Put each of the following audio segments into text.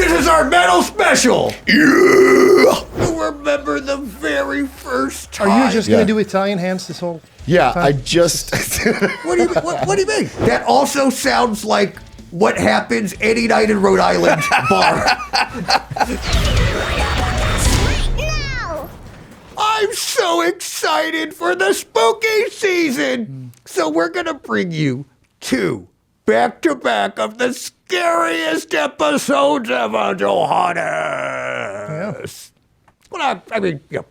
This is our metal special. Yeah. You remember the very first time? Are you just going to do Italian hands this whole time? I just... What do you mean? That also sounds like what happens any night in Rhode Island bar. I'm so excited for the spooky season. So we're going to bring you 2 back-to-back of the scariest episodes ever, Johannes. Yeah. Well, I mean, yeah.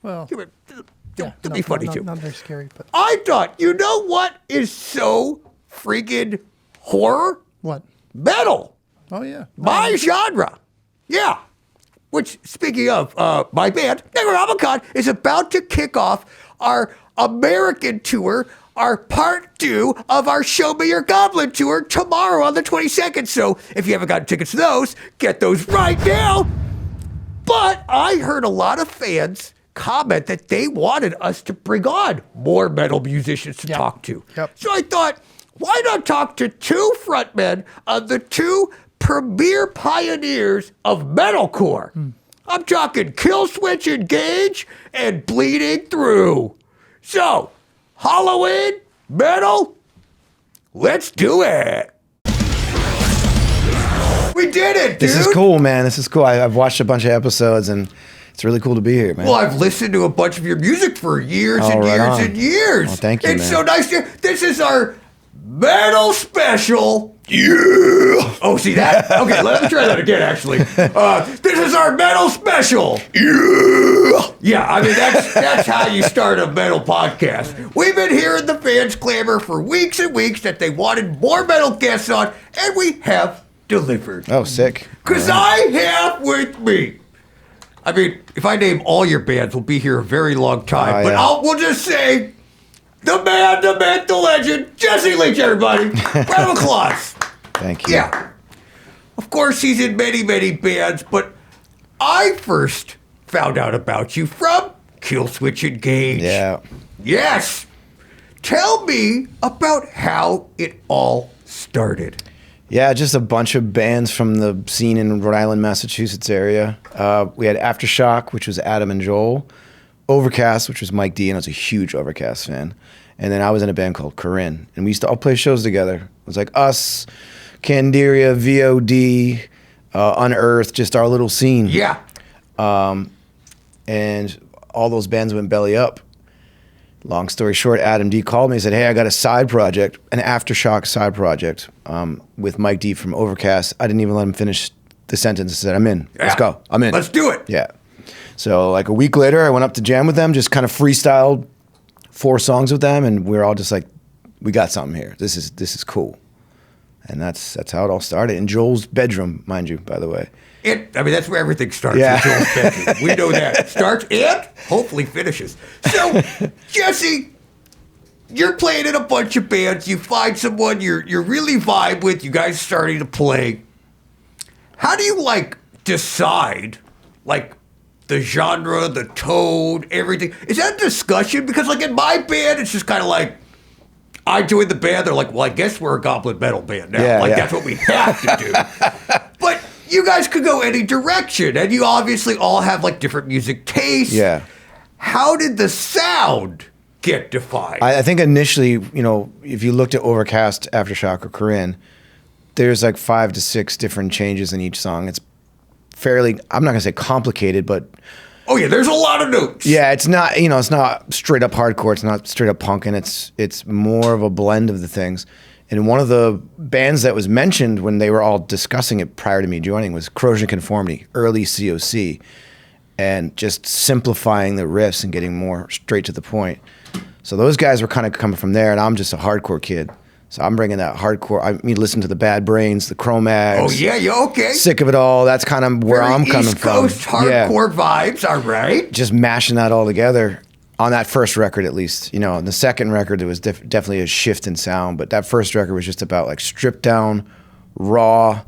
Well, to be funny, too. Not very scary, but... I thought, you know what is so freaking horror? What? Metal. Oh, yeah. My genre. Yeah. Which, speaking of, my band, Nekrogoblikon, is about to kick off our American tour, our part 2 of our Show Me Your Goblin tour tomorrow on the 22nd. So if you haven't gotten tickets to those, get those right now. But I heard a lot of fans comment that they wanted us to bring on more metal musicians to talk to. Yep. So I thought, why not talk to 2 frontmen of the 2 premier pioneers of metalcore? I'm talking Killswitch Engage and Bleeding Through. So, Halloween, metal, let's do it. We did it, dude. This is cool, man. This is cool. I've watched a bunch of episodes, and it's really cool to be here, man. Well, I've listened to a bunch of your music for years and right years on. and years. Well, thank you, It's man. so nice to... This is our metal special. Yeah. Oh, see that? Okay, let me try that again, actually. This is our metal special. Yeah. Yeah, I mean, that's how you start a metal podcast. We've been hearing the fans clamor for weeks and weeks that they wanted more metal guests on, and we have delivered. Oh, sick. Because I have with me. I mean, if I name all your bands, we'll be here a very long time. Oh, but yeah. we'll just say, the man, the myth, the legend, Jesse Leach, everybody. Round of applause. Thank you. Yeah. Of course, he's in many, many bands, but I first found out about you from Killswitch Engage. Yeah. Yes. Tell me about how it all started. Yeah, just a bunch of bands from the scene in Rhode Island, Massachusetts area. We had Aftershock, which was Adam and Joel. Overcast, which was Mike D, and I was a huge Overcast fan. And then I was in a band called Corinne, and we used to all play shows together. It was like us, Candiria, VOD, Unearthed, just our little scene. Yeah. And all those bands went belly up. Long story short, Adam D called me and said, hey, I got a side project, an Aftershock side project with Mike D from Overcast. I didn't even let him finish the sentence. I said, I'm in. Let's go. I'm in. Let's do it. Yeah. So like a week later, I went up to jam with them, just kind of freestyled 4 songs with them, and we were all just like, we got something here. This is cool. And that's how it all started. In Joel's bedroom, mind you, by the way. I mean, that's where everything starts. Yeah. In Joel's bedroom. We know that. Starts and hopefully finishes. So, Jesse, you're playing in a bunch of bands. You find someone you're really vibe with. You guys starting to play. How do you, decide, the genre, the tone, everything? Is that a discussion? Because, in my band, it's just kind of like, I joined the band. They're like, well, I guess we're a Goblin metal band now. Yeah, That's what we have to do. But you guys could go any direction, and you obviously all have different music tastes. Yeah. How did the sound get defined? I think initially, if you looked at Overcast, Aftershock, or Corinne, there's 5 to 6 different changes in each song. It's fairly, I'm not gonna say complicated, but oh yeah, there's a lot of notes. yeah, it's not, it's not straight up hardcore. It's not straight up punk, and it's more of a blend of the things. And one of the bands that was mentioned when they were all discussing it prior to me joining was Corrosion Conformity, early COC, and just simplifying the riffs and getting more straight to the point. So those guys were kind of coming from there, and I'm just a hardcore kid. So I'm bringing that hardcore. I mean, listen to the Bad Brains, the Cro-Mags. Oh yeah, okay. Sick of It All. That's kind of where Very I'm coming East Coast from. hardcore vibes, all right. Just mashing that all together on that first record, at least. On the second record, there was definitely a shift in sound, but that first record was just about stripped down, raw,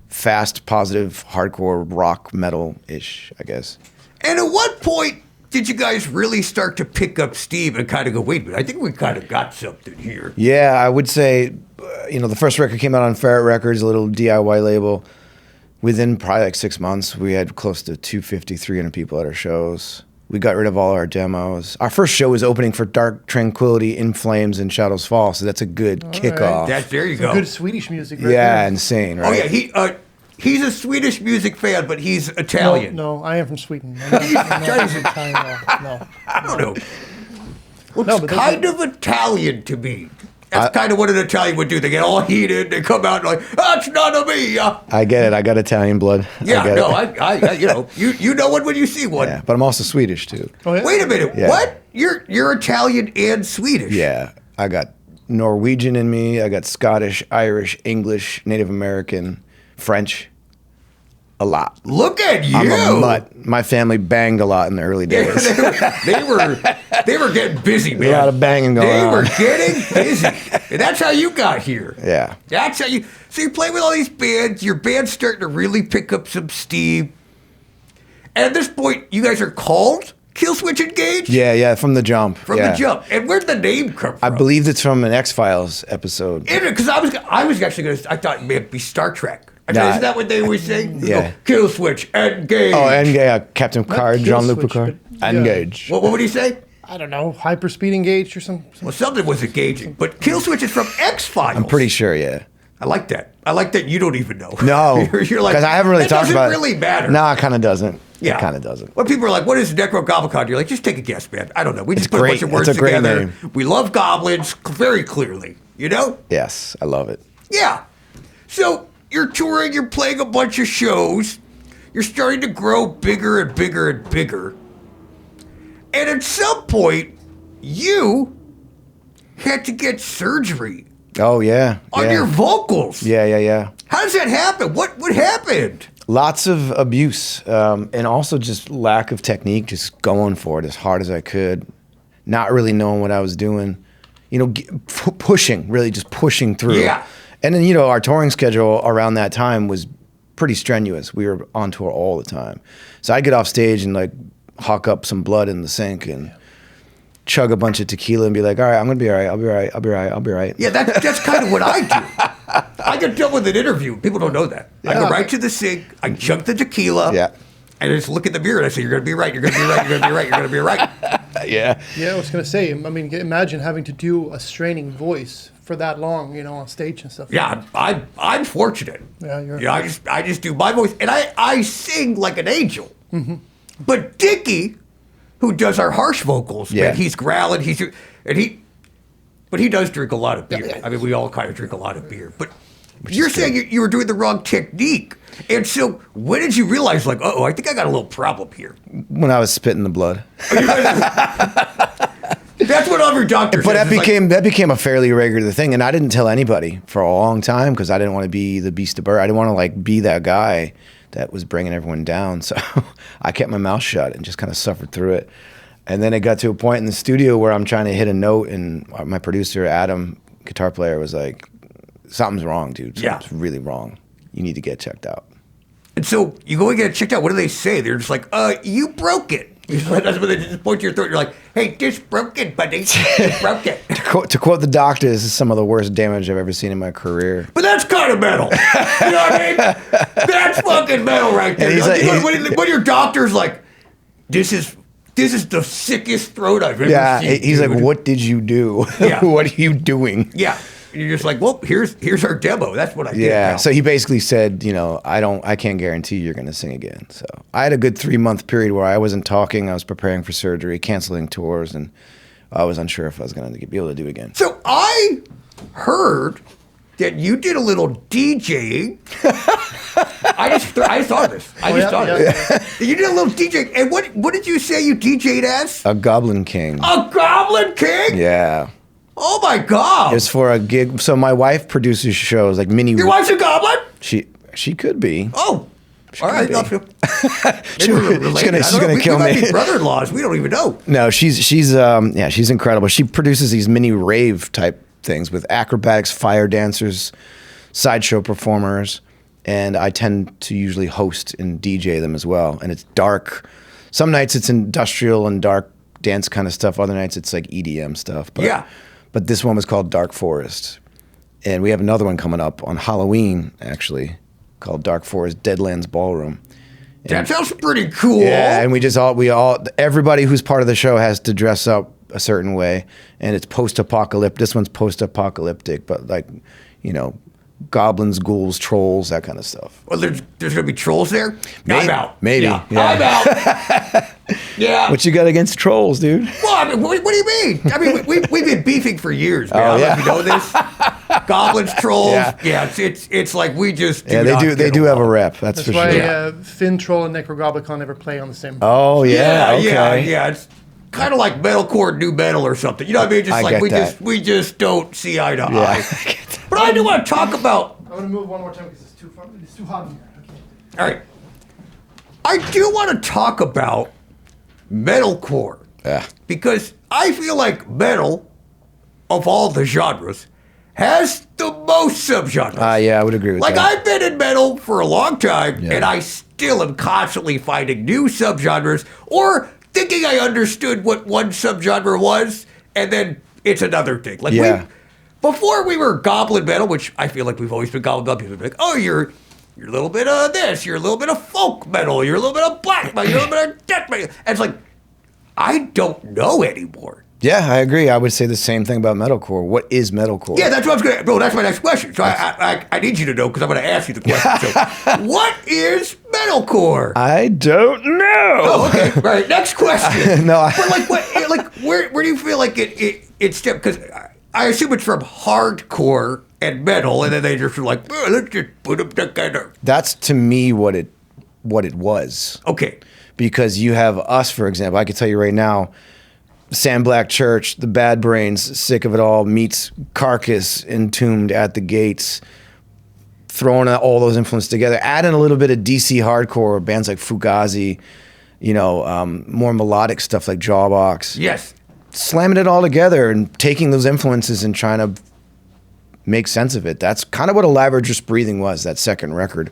fast, positive, hardcore rock metal-ish, I guess. And at what point did you guys really start to pick up steam and kind of go, wait a minute, I think we kind of got something here? Yeah, I would say, the first record came out on Ferret Records, a little DIY label. within probably like 6 months, we had close to 250, 300 people at our shows. We got rid of all our demos. Our first show was opening for Dark Tranquility, In Flames, and Shadows Fall, so that's a good kickoff. Right. There you go. Good Swedish music, right? Yeah, there. insane, right? Oh yeah, he's a Swedish music fan, but he's Italian. No, I am from Sweden. I'm not Italian, no. I don't know. Well, it's kind of Italian to me. That's kind of what an Italian would do. They get all heated. They come out and like, that's none of me. I get it. I got Italian blood. Yeah, I you know, you know one when you see one. Yeah, but I'm also Swedish too. Oh, yeah? Wait a minute. Yeah. What? You're Italian and Swedish. Yeah, I got Norwegian in me. I got Scottish, Irish, English, Native American, French. A lot. Look at you. I'm a mutt. My family banged a lot in the early days. they were getting busy, man. A lot of banging going on. They were getting busy. And that's how you got here. Yeah. That's how you. So you play with all these bands. Your band's starting to really pick up some steam. And at this point, you guys are called Killswitch Engage? Yeah, from the jump. From the jump. And where'd the name come from? I believe it's from an X-Files episode. Because I was actually going to, I thought it may be Star Trek. Isn't that what they always say? Yeah. Killswitch Engage. Oh, Engage. Captain Picard, Jean-Luc Picard. Engage. What would he say? I don't know. Hyperspeed engaged or something. Well, something was engaging. But Killswitch is from X-Files. I'm pretty sure, yeah. I like that. I like that you don't even know. No. You're like, because I haven't really talked about it. It doesn't really matter. No, it kind of doesn't. Yeah. It kind of doesn't. When people are like, what is Nekrogoblikon? You're like, just take a guess, man. I don't know. We just put a bunch of words It's a great together. name. We love goblins very clearly, you know? Yes, I love it. Yeah. So you're touring, you're playing a bunch of shows. You're starting to grow bigger and bigger and bigger. And at some point, you had to get surgery. Oh, yeah. On your vocals. Yeah. How does that happen? What happened? Lots of abuse, and also just lack of technique, just going for it as hard as I could, not really knowing what I was doing, pushing, really just pushing through. Yeah. And then, our touring schedule around that time was pretty strenuous. We were on tour all the time. So I'd get off stage and like hawk up some blood in the sink and chug a bunch of tequila and be like, all right, I'm going to be all right. I'll be all right. Yeah, that's kind of what I do. I get done with an interview. People don't know that. I go right to the sink. I chug the tequila. Yeah. And I just look in the mirror and I say, you're going to be right. You're going to be right. You're going to be right. You're going to be right. Yeah. Yeah, I was going to say, I mean, imagine having to do a straining voice for that long, on stage and stuff. Yeah, I'm fortunate. Yeah, I just do my voice. And I sing like an angel. Mm-hmm. But Dickie, who does our harsh vocals, man, he's growling. But he does drink a lot of beer. Yeah. I mean, we all kind of drink a lot of beer. But you're saying you were doing the wrong technique. And so when did you realize, like, I think I got a little problem here? When I was spitting the blood. That's what all your doctors But says. that became a fairly regular thing. And I didn't tell anybody for a long time because I didn't want to be the beast of burden. I didn't want to, like, be that guy that was bringing everyone down. So I kept my mouth shut and just kind of suffered through it. And then it got to a point in the studio where I'm trying to hit a note, and my producer, Adam, guitar player, was like, something's wrong, dude. Something's really wrong. You need to get checked out. And so you go and get it checked out. What do they say? They're just like, you broke it. That's when they just point to your throat. You're like, hey, this broke it, buddy. This broke it. To quote the doctor, this is some of the worst damage I've ever seen in my career. But that's kind of metal. You know what I mean? That's fucking metal right there. When your doctor's like, this is the sickest throat I've ever seen. Yeah, he's dude. like, what did you do? Yeah. What are you doing? Yeah. And you're just like, well, here's our demo. That's what I did. Yeah. Now. So he basically said, I can't guarantee you're going to sing again. So I had a good 3-month period where I wasn't talking. I was preparing for surgery, canceling tours, and I was unsure if I was going to be able to do it again. So I heard that you did a little DJing. I just thought of this. I just thought of this. You did a little DJing. And what did you say you DJ'd as? A Goblin King. A Goblin King? Yeah. Oh my God. It's for a gig. So my wife produces shows like mini. Your wife's a goblin? She could be. Oh. All right. She's gonna kill me. Might be brother-in-laws. We don't even know. No, she's incredible. She produces these mini rave type things with acrobatics, fire dancers, sideshow performers, and I tend to usually host and DJ them as well. And it's dark. Some nights it's industrial and dark dance kind of stuff. Other nights it's like EDM stuff. But this one was called Dark Forest. And we have another one coming up on Halloween, actually. called Dark Forest Deadlands Ballroom. That sounds pretty cool. Yeah, and everybody who's part of the show has to dress up a certain way, and it's post-apocalyptic. This one's post-apocalyptic, but like, you know, goblins, ghouls, trolls, that kind of stuff. Well, there's going to be trolls there? I'm out. Maybe. Yeah. Yeah. I'm out. Yeah. What you got against trolls, dude? Well, I mean, what do you mean? I mean, we've been beefing for years, man. I don't know if you know this. Goblins, trolls. Yeah, it's like we just they do have a rep. That's for why sure. Finn Troll and Nekrogoblikon never play on the same. Oh yeah, okay. Yeah. It's kind of like metalcore, new metal, or something. You know what I mean? Just like we just don't see eye to eye. But I do want to talk about. I'm gonna move one more time because it's too hot in here. All right. I do want to talk about metalcore. Yeah. Because I feel like metal, of all the genres, has the most subgenres. Yeah, I would agree with like, that. I've been in metal for a long time, and I still am constantly finding new subgenres, or thinking I understood what one subgenre was, and then it's another thing. Like, before we were Goblin metal, which I feel like we've always been Goblin metal, people would be like, oh, you're a little bit of this, you're a little bit of folk metal, you're a little bit of black metal, you're a little bit of death metal. And it's like, I don't know anymore. Yeah, I agree. I would say the same thing about metalcore. What is metalcore? Yeah, that's what I was going to... Bro, that's my next question. So I need you to know because I'm going to ask you the question. So, what is metalcore? I don't know. Oh, okay. Right. Next question. No. But where do you feel like it stepped? Because I assume it's from hardcore and metal, and then they just were like, oh, let's just put them together. That's to me what it was. Okay. Because you have us, for example. I can tell you right now, Sam Black Church, the Bad Brains, Sick of It All, meets Carcass, Entombed, At the Gates, throwing all those influences together, adding a little bit of DC hardcore, bands like Fugazi, you know, more melodic stuff like Jawbox. Yes. Slamming it all together and taking those influences and trying to make sense of it. That's kind of what Alive or Just Breathing was, that second record.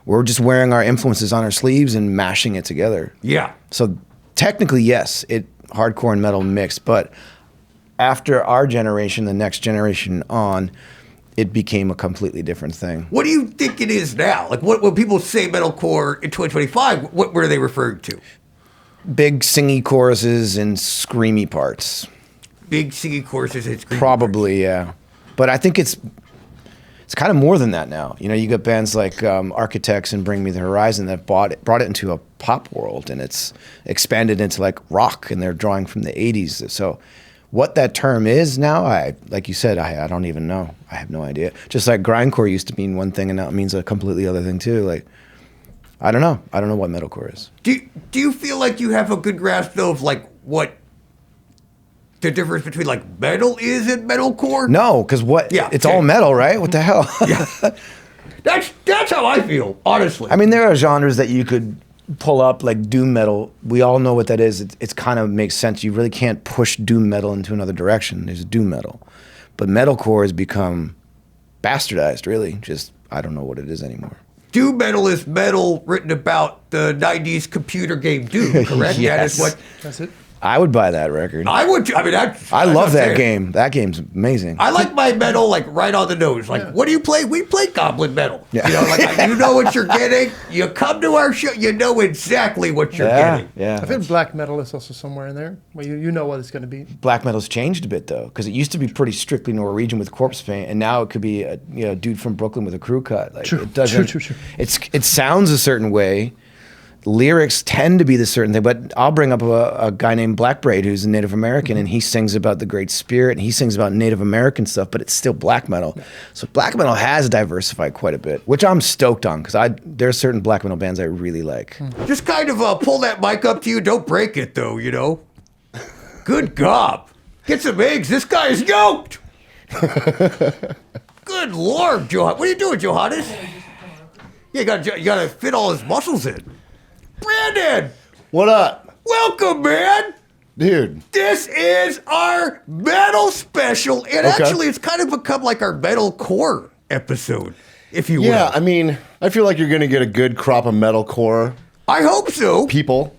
We're just wearing our influences on our sleeves and mashing it together. Yeah. So technically, yes, hardcore and metal mixed, but after our generation, the next generation on, it became a completely different thing. What do you think it is now? Like, when people say metalcore in 2025, what are they referring to? Big singy choruses and screamy parts. Big singing choruses and screamy Probably, yeah. But I think it's kind of more than that now. You know, you got bands like Architects and Bring Me the Horizon that brought it into a pop world, and it's expanded into like rock, and they're drawing from the 80s. So what that term is now, like you said, I don't even know. I have no idea. Just like grindcore used to mean one thing, and now it means a completely other thing too. Like, I don't know. I don't know what metalcore is. Do you feel like you have a good grasp though of like what the difference between like metal is and metalcore? No, because it's all metal, right? What the hell? Yeah. That's how I feel, honestly. I mean, there are genres that you could pull up, like doom metal. We all know what that is. It's kind of makes sense. You really can't push doom metal into another direction. There's doom metal. But metalcore has become bastardized, really. Just, I don't know what it is anymore. Doom metal is metal written about the 90s computer game Doom, correct? Yes. That's it. I would buy that record. I would. I mean, I love that game. That game's amazing. I like my metal like right on the nose. Like, what do you play? We play Goblin metal. Yeah. You know, like you know what you're getting. You come to our show, you know exactly what you're getting. Yeah. I think black metal is also somewhere in there. Well, you know what it's going to be. Black metal's changed a bit though, because it used to be pretty strictly Norwegian with corpse paint, and now it could be a dude from Brooklyn with a crew cut. Like, true. It doesn't. True. It sounds a certain way. Lyrics tend to be the certain thing, but I'll bring up a guy named Black Braid who's a Native American, and he sings about the Great Spirit, and he sings about Native American stuff, but it's still black metal. So black metal has diversified quite a bit, which I'm stoked on, because there are certain black metal bands I really like. Just kind of pull that mic up to you. Don't break it, though, you know? Good gob. Get some eggs. This guy is yoked. Good Lord, Johannes. What are you doing, Johannes? Yeah, you gotta fit all his muscles in. Brandan! What up? Welcome, man! Dude. This is our metal special, and actually it's kind of become like our metalcore episode, if you will. Yeah, I mean, I feel like you're going to get a good crop of metalcore I hope so. people.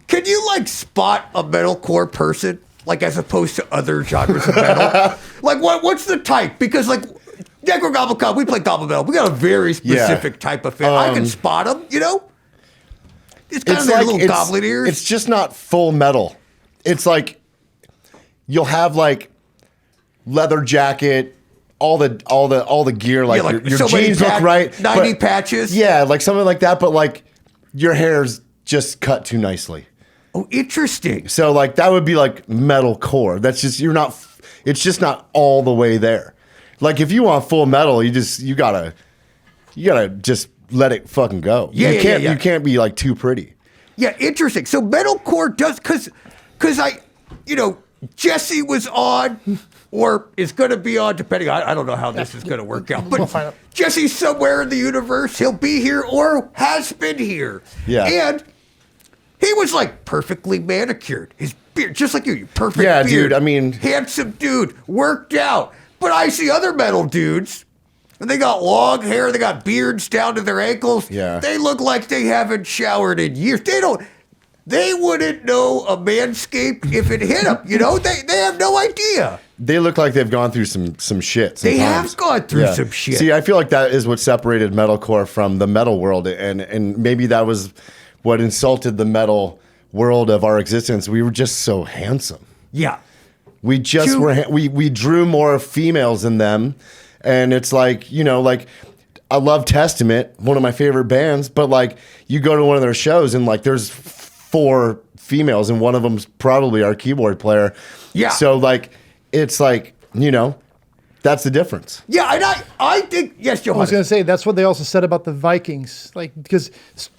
Can you, like, spot a metalcore person, like, as opposed to other genres of metal? Like, what's the type? Because, like, Nekrogoblikon, we play Goblin metal. We got a very specific type of fan. I can spot them, you know? It's kind of their little goblin ears. It's just not full metal. It's like you'll have like leather jacket, all the gear, like, your so jeans look right. 90 patches. Yeah, like something like that, but like your hair's just cut too nicely. Oh, interesting. So like that would be like metalcore. That's just it's just not all the way there. Like if you want full metal, you gotta just let it fucking go. You can't be like too pretty. Yeah, interesting. So metalcore does because Jesse was on or is going to be on, depending. I don't know how this is going to work out, but Jesse's somewhere in the universe. He'll be here or has been here. Yeah, and he was like perfectly manicured. His beard, just like you, perfect. Yeah, beard, dude. I mean, handsome dude, worked out. But I see other metal dudes. And they got long hair. They got beards down to their ankles. Yeah. They look like they haven't showered in years. They wouldn't know a manscape if it hit them. You know, they have no idea. They look like they've gone through some shit. Sometimes. They have gone through some shit. See, I feel like that is what separated metalcore from the metal world, and maybe that was what insulted the metal world of our existence. We were just so handsome. Yeah. We just we drew more females than them. And it's like, like I love Testament, one of my favorite bands, but like you go to one of their shows and like there's 4 females and one of them's probably our keyboard player. Yeah. So like, it's like, that's the difference. Yeah, and I think, yes, Johannes. I was going to say, that's what they also said about the Vikings, like, because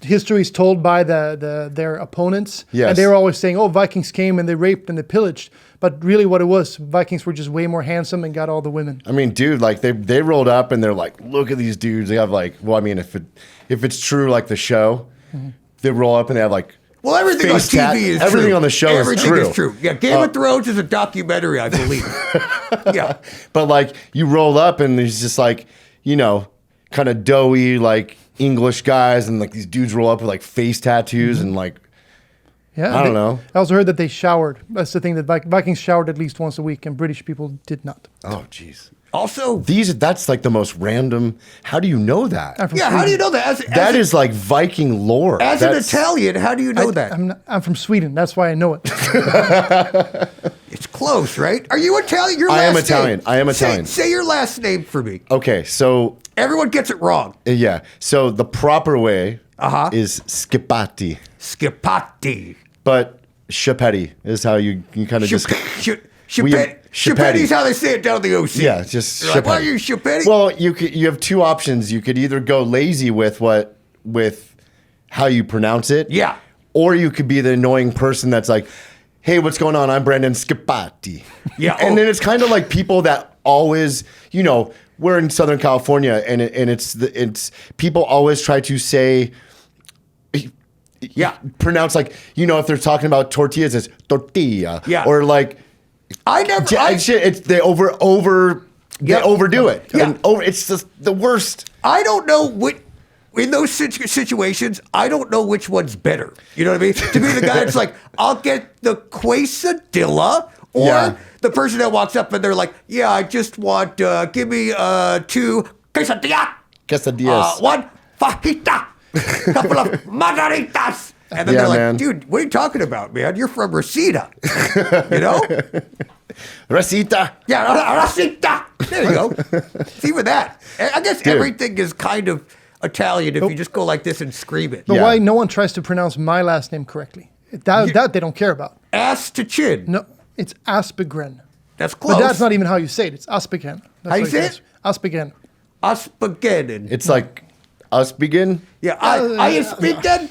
history is told by their opponents. Yes. And they were always saying, oh, Vikings came and they raped and they pillaged. But really what it was, Vikings were just way more handsome and got all the women. I mean, dude, like they rolled up and they're like, look at these dudes. They have like, well, I mean, if it's true, like the show, they roll up and they have like, well, everything on TV is true. Everything on the show everything is true. Yeah, Game of Thrones is a documentary, I believe. Yeah. But like you roll up and there's just like, kind of doughy, like English guys. And like these dudes roll up with like face tattoos and like, yeah, I don't know. I also heard that they showered. That's the thing, that Vikings showered at least once a week and British people did not. Oh, jeez. Also, that's like the most random. How do you know that? How do you know that? That is like Viking lore. As an Italian, how do you know that? I'm from Sweden. That's why I know it. It's close, right? Are you Italian? I am Italian. I am Italian. Say your last name for me. Okay, so everyone gets it wrong. Yeah. So the proper way is Schieppati. Schieppati. But Schieppati is how you kind of just... Schieppati's how they say it down the OC. Yeah, just Schieppati. Like, why are you Schieppati? Well, you have 2 options. You could either go lazy with how you pronounce it. Yeah. Or you could be the annoying person that's like, hey, what's going on? I'm Brandan Schieppati. Yeah. And then it's kind of like people that always, we're in Southern California and it's people always try to say... Yeah. Pronounce like, if they're talking about tortillas, it's tortilla. Yeah. Or like, they overdo it. Yeah. And it's just the worst. I don't know in those situations, I don't know which one's better. You know what I mean? To be the guy that's like, I'll get the quesadilla, or the person that walks up and they're like, yeah, I just want, give me 2 Quesadillas. 1 fajita. Couple of margaritas. And then they're like, man. dude, what are you talking about, man? You're from Reseda. Resita. Yeah, Reseda. There you go. It's even that. I guess everything is kind of Italian if you just go like this and scream it. But why no one tries to pronounce my last name correctly? That they don't care about. Ass to chin. No, it's Aspegren. That's close. But that's not even how you say it. It's Aspegren. How you say it? Aspegren. Aspegren. It's like Aspegren? Yeah, are you speaking?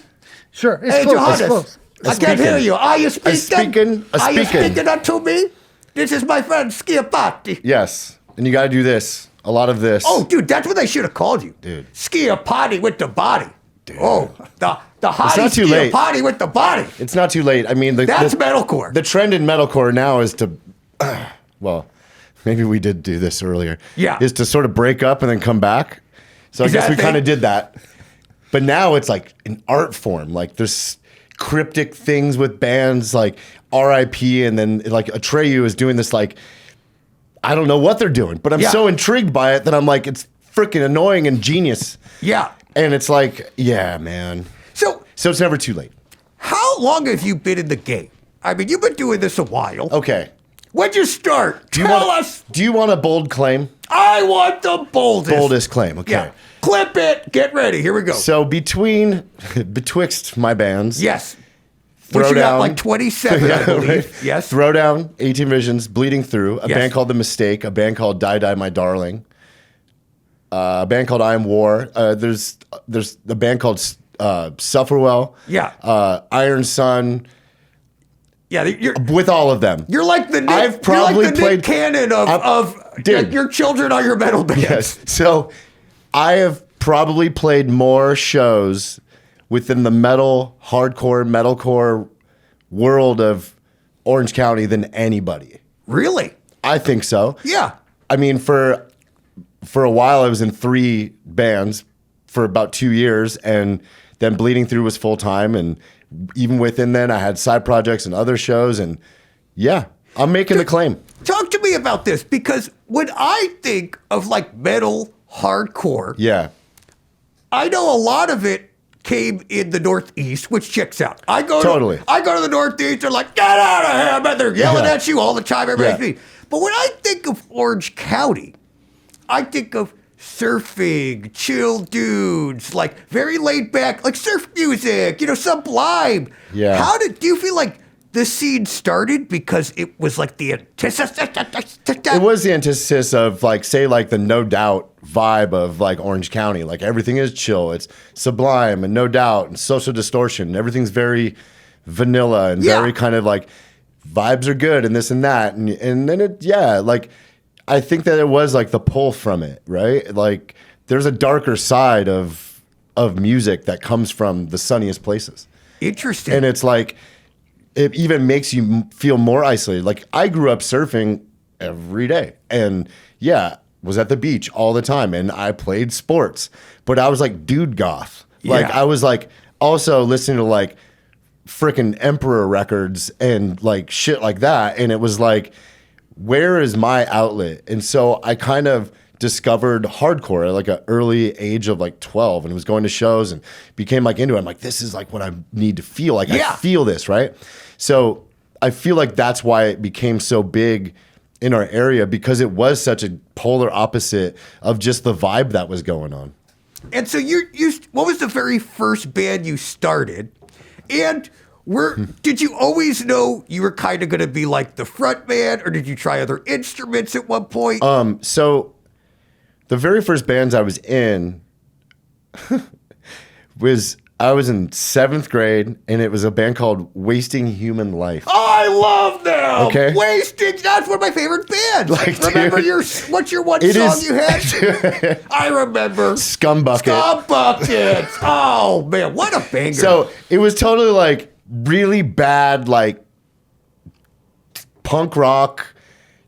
Sure, it's Hey, close. Johannes, It's close. I can't hear you. Are you speaking? Are you speaking speaking unto me? This is my friend Schieppati. Yes. And you got to do this. A lot of this. Oh, dude, that's what they should have called you. Dude. Schieppati with the body. Dude. Oh, the hottie not too late. Schieppati with the body. It's not too late. I mean, That's metalcore. The trend in metalcore now is to, well, maybe we did do this earlier. Yeah. Is to sort of break up and then come back. So I guess we kind of did that. But now it's like an art form. Like there's cryptic things with bands like R.I.P. and then like Atreyu is doing this like, I don't know what they're doing, but I'm Yeah. so intrigued by it that I'm like, it's freaking annoying and genius. Yeah. And it's like, yeah, man. So So it's never too late. how long have you been in the game? I mean, you've been doing this a while. Okay. When'd you start? Tell us. Do you want a bold claim? I want the boldest. Boldest claim. Okay. Yeah. Clip it. Get ready. Here we go. So betwixt my bands. Yes. Which you got like 27, I believe. right? Yes. Throwdown, 18 Visions, Bleeding Through, a Yes. band called The Mistake, a band called Die Die My Darling, a band called I Am War. There's a band called Sufferwell. Yeah. Iron Sun. Yeah. With all of them. You're like the Nick, I've probably you're like the played- Nick Cannon of dude. your children are your metal bands. Yes. So I have probably played more shows within the metal, hardcore, metalcore world of Orange County than anybody. Really? I think so. Yeah. I mean, for a while, I was in 3 bands for about 2 years, and then Bleeding Through was full time, and even within then, I had side projects and other shows, and yeah, I'm making the claim. Talk to me about this, because when I think of like metal hardcore, Yeah, I know a lot of it came in the Northeast, which checks out. I go Totally. to the Northeast, they're like, get out of here, man. They're yelling Yeah. at you all the time, everybody's Yeah. mean. But when I think of Orange County, I think of surfing, chill dudes, like very laid back, like surf music, Sublime. Yeah. Do you feel like the scene started because it was like the antithesis? it was the antithesis of like, say, like the No Doubt vibe of like Orange County. Like everything is chill. It's Sublime and No Doubt and Social Distortion. Everything's very vanilla and Yeah. very kind of like vibes are good and this and that. And then like I think that it was like the pull from it, right? Like there's a darker side of music that comes from the sunniest places. Interesting. And it's like, it even makes you feel more isolated. Like I grew up surfing every day and was at the beach all the time and I played sports, but I was like dude goth. Like Yeah. I was like also listening to like freaking Emperor records and like shit like that. And it was like, where is my outlet? And so I kind of discovered hardcore at like an early age of like 12 and was going to shows and became like into it. I'm like, this is like what I need to feel. Like Yeah. I feel this, right? So I feel like that's why it became so big in our area, because it was such a polar opposite of just the vibe that was going on. And so what was the very first band you started? And did you always know you were kind of going to be like the front man, or did you try other instruments at one point? So the very first bands I was in I was in 7th grade, and it was a band called Wasting Human Life. I love them. Okay. Wasting. That's one of my favorite bands. Like, remember dude, what's your one it song is- you had? I remember. Scumbucket. Scumbucket. Oh man, what a banger. So it was totally like really bad, like punk rock.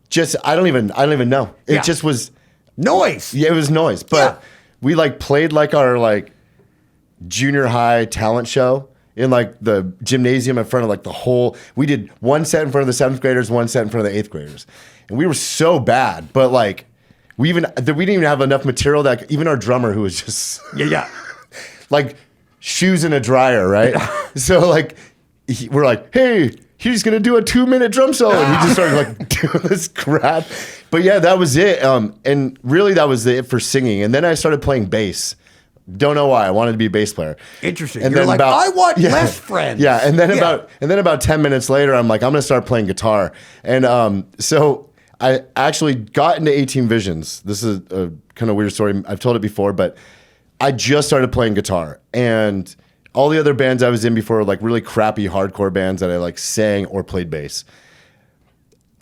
Just I don't even know. It Yeah. just was. noise. Yeah, it was noise. But Yeah. we like played like our like junior high talent show in like the gymnasium in front of like the whole. We did one set in front of the 7th graders, one set in front of the 8th graders, and we were so bad. But like we didn't even have enough material that even our drummer, who was just Yeah. like shoes in a dryer, right? So like we're like, hey, he's gonna do a 2-minute drum solo, and he just started like doing this crap. But yeah, that was it. And really, that was it for singing. And then I started playing bass. Don't know why. I wanted to be a bass player. Interesting. And You're then like, I want less friends. Yeah, and then Yeah. about 10 minutes later, I'm like, I'm gonna start playing guitar. And so I actually got into 18 Visions. This is a kind of weird story. I've told it before, but I just started playing guitar, and all the other bands I was in before were like really crappy hardcore bands that I like sang or played bass.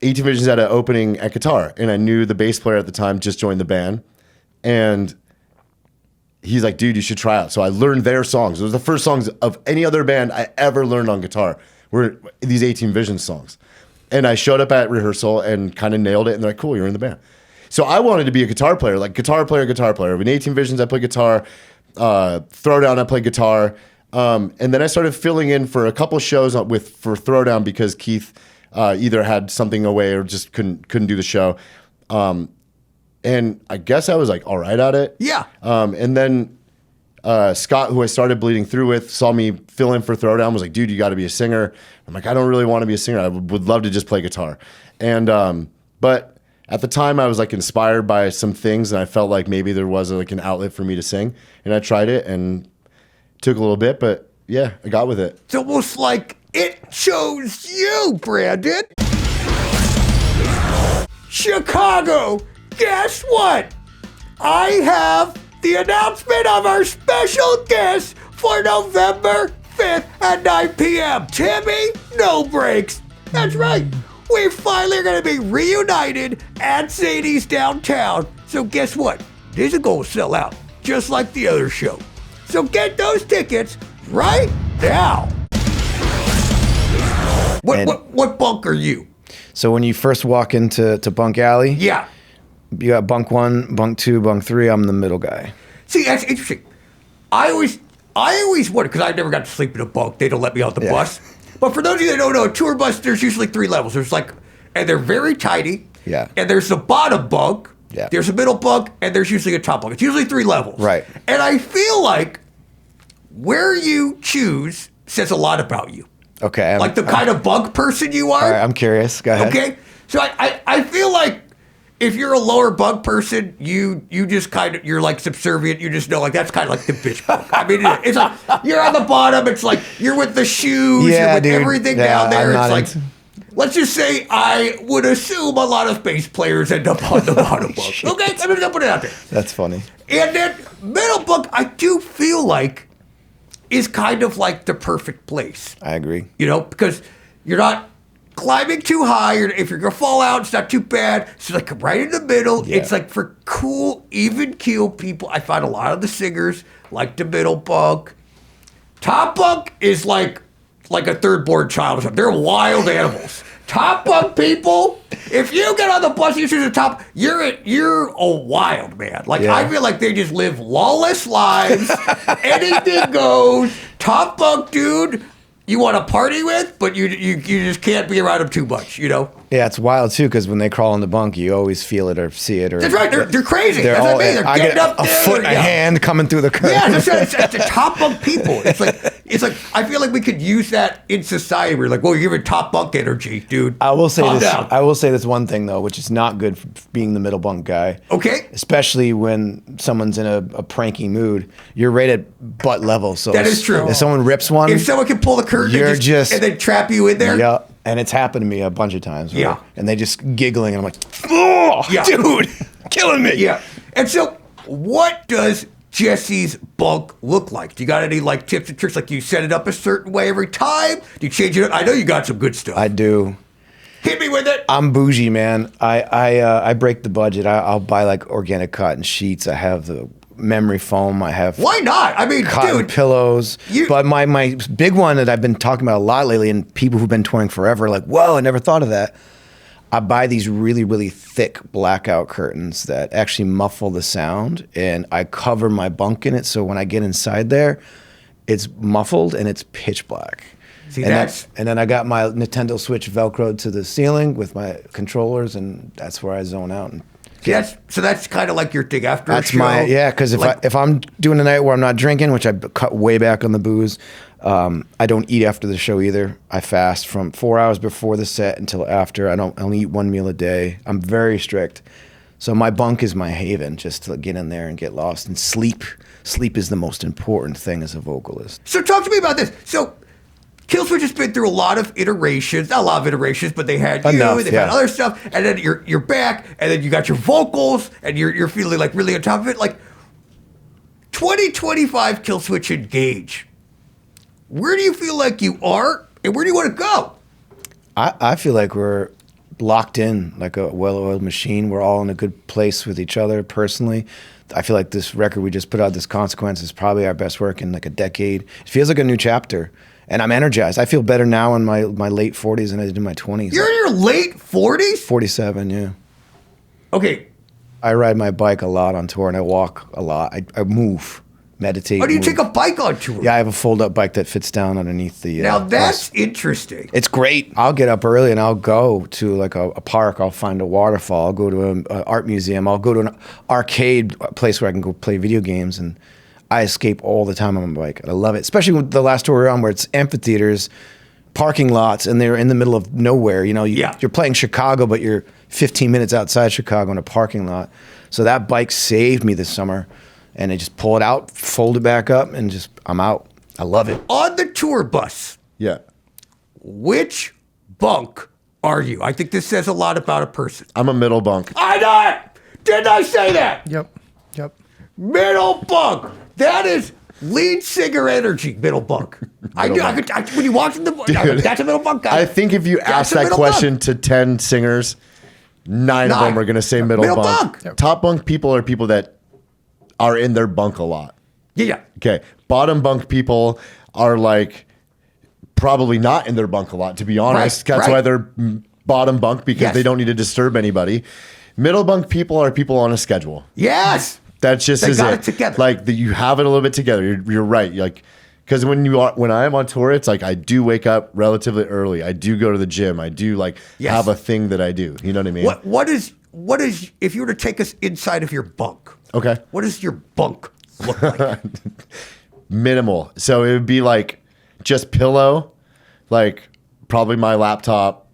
18 Visions had an opening at guitar, and I knew the bass player at the time just joined the band, and he's like, dude, you should try out. So I learned their songs. It was the first songs of any other band I ever learned on guitar were these 18 Visions songs. And I showed up at rehearsal and kind of nailed it, and they're like, cool, you're in the band. So I wanted to be a guitar player, like guitar player. In 18 Visions, I played guitar. Throwdown, I played guitar. And then I started filling in for a couple shows for Throwdown because Keith either had something away or just couldn't do the show. And I guess I was like all right at it. Yeah. And then Scott, who I started bleeding through with, saw me fill in for Throwdown, was like, dude, you got to be a singer. I'm like, I don't really want to be a singer. I would love to just play guitar. And but at the time I was like inspired by some things, and I felt like maybe there was like an outlet for me to sing. And I tried it, and it took a little bit, but yeah, I got with it. It's almost like it chose you, Brandon. Chicago, guess what? I have the announcement of our special guest for November 5th at 9 p.m. Timmy, no breaks. That's right. We finally are going to be reunited at Zanies downtown. So guess what? This is going to sell out, just like the other show. So get those tickets right now. What bunk are you? So when you first walk into Bunk Alley, Yeah. you got bunk 1, bunk 2, bunk 3. I'm the middle guy. See, that's interesting. I always wondered, because I never got to sleep in a bunk. They don't let me on the bus. But for those of you that don't know, a tour bus, there's usually 3 levels. There's like, and they're very tiny. Yeah. And there's the bottom bunk. Yeah. There's a middle bunk, and there's usually a top bunk. It's usually 3 levels. Right. And I feel like where you choose says a lot about you. Okay. Like the kind of bunk person you are. All right, I'm curious. Go ahead. Okay. So I feel like if you're a lower bunk person, you just kind of, you're like subservient. You just know, like, that's kind of like the bitch bunk. I mean, it's like you're on the bottom. It's like you're with the shoes. Yeah, you're with dude. everything Yeah, down there. I'm It's not like, let's just say I would assume a lot of bass players end up on the bottom bunk. Okay, I'm just gonna put it out there. That's funny. And then middle bunk, I do feel like is kind of like the perfect place. I agree. You know, because you're not climbing too high. If you're going to fall out, it's not too bad. So, like, right in the middle, Yeah. it's like for cool, even keel people. I find a lot of the singers like the middle bunk. Top bunk is like a third born child or something. They're wild animals. Top bunk people, if you get on the bus and you choose the top, you're a wild man. Like, Yeah. I feel like they just live lawless lives. Anything goes. Top bunk dude, you want to party with, but you just can't be around them too much, you know? Yeah, it's wild too because when they crawl in the bunk, you always feel it or see it. Or That's right. They're crazy. They're That's all, what I mean. They're I getting get up a there. foot, a yeah. hand coming through the curtain. Yeah, that's right. It's the top bunk people. It's like I feel like we could use that in society. We're like, well, you're giving top bunk energy, dude. I will say Calm this. down. I will say this one thing though, which is not good for being the middle bunk guy. Okay. Especially when someone's in a pranky mood, you're right at butt level. So That is true. If someone rips one, If someone can pull the curtain You're and just- and then trap you in there. yeah, and it's happened to me a bunch of times. right? Yeah. and they just giggling, and I'm like, oh, Yeah. dude, killing me. Yeah. And so, what does Jesse's bunk look like? Do you got any like tips and tricks? Like, do you set it up a certain way every time? Do you change it up? I know you got some good stuff. I do. Hit me with it. I'm bougie, man. I break the budget. I'll buy like organic cotton sheets. I have the memory foam. I have Why not? I mean, cotton dude. pillows. But my big one that I've been talking about a lot lately, and people who've been touring forever are like, whoa, I never thought of that. I buy these really, really thick blackout curtains that actually muffle the sound, and I cover my bunk in it. So when I get inside there, it's muffled and it's pitch black. See, and that's and then I got my Nintendo Switch Velcroed to the ceiling with my controllers, and that's where I zone out. And that's kind of like your thing after that's a show. my because if I'm doing a night where I'm not drinking, which I cut way back on the booze, I don't eat after the show either. I fast from 4 hours before the set until after. I only eat 1 meal a day. I'm very strict. So my bunk is my haven, just to get in there and get lost and sleep. Sleep is the most important thing as a vocalist. So talk to me about this. So Killswitch has been through a lot of iterations, not a lot of iterations, but they had you, Enough, they've yeah. had other stuff, and then you're back, and then you got your vocals, and you're feeling like really on top of it. Like 2025 Killswitch Engage. Where do you feel like you are, and where do you want to go? I feel like we're locked in like a well-oiled machine. We're all in a good place with each other personally. I feel like this record we just put out, This Consequence, is probably our best work in like a decade. It feels like a new chapter. And I'm energized. I feel better now in my late 40s than I did in my 20s. You're in your late 40s? 47, yeah. Okay. I ride my bike a lot on tour and I walk a lot. I move. meditate. Oh, do you move. take a bike on tour? Yeah, I have a fold-up bike that fits down underneath the. Now that's bus. interesting. It's great. I'll get up early and I'll go to like a park. I'll find a waterfall. I'll go to an art museum. I'll go to an arcade place where I can go play video games, and I escape all the time on my bike. I love it, especially with the last tour we're on, where it's amphitheaters, parking lots, and they're in the middle of nowhere. You know, you're playing Chicago, but you're 15 minutes outside Chicago in a parking lot. So that bike saved me this summer, and I just pull it out, fold it back up, and just I'm out. I love it. On the tour bus, Yeah. which bunk are you? I think this says a lot about a person. I'm a middle bunk. I know it! Didn't I say that? Yep. Middle bunk. That is lead singer energy, middle bunk. I knew. When you walked in the bunk, that's a middle bunk guy. I think if you ask a that middle question to 10 singers, nine of them are going to say middle bunk. Yep. Top bunk people are people that are in their bunk a lot. Yeah. Okay. Bottom bunk people are like probably not in their bunk a lot, to be honest. Right, That's right. why they're bottom bunk, because Yes. they don't need to disturb anybody. Middle bunk people are people on a schedule. Yes. That's just They is got it. it together. Like you have it a little bit together. You're right. Like because when I am on tour, it's like I do wake up relatively early. I do go to the gym. I do like Yes. have a thing that I do. You know what I mean? What is if you were to take us inside of your bunk? Okay. What does your bunk look like? Minimal. So it would be like just pillow, like probably my laptop,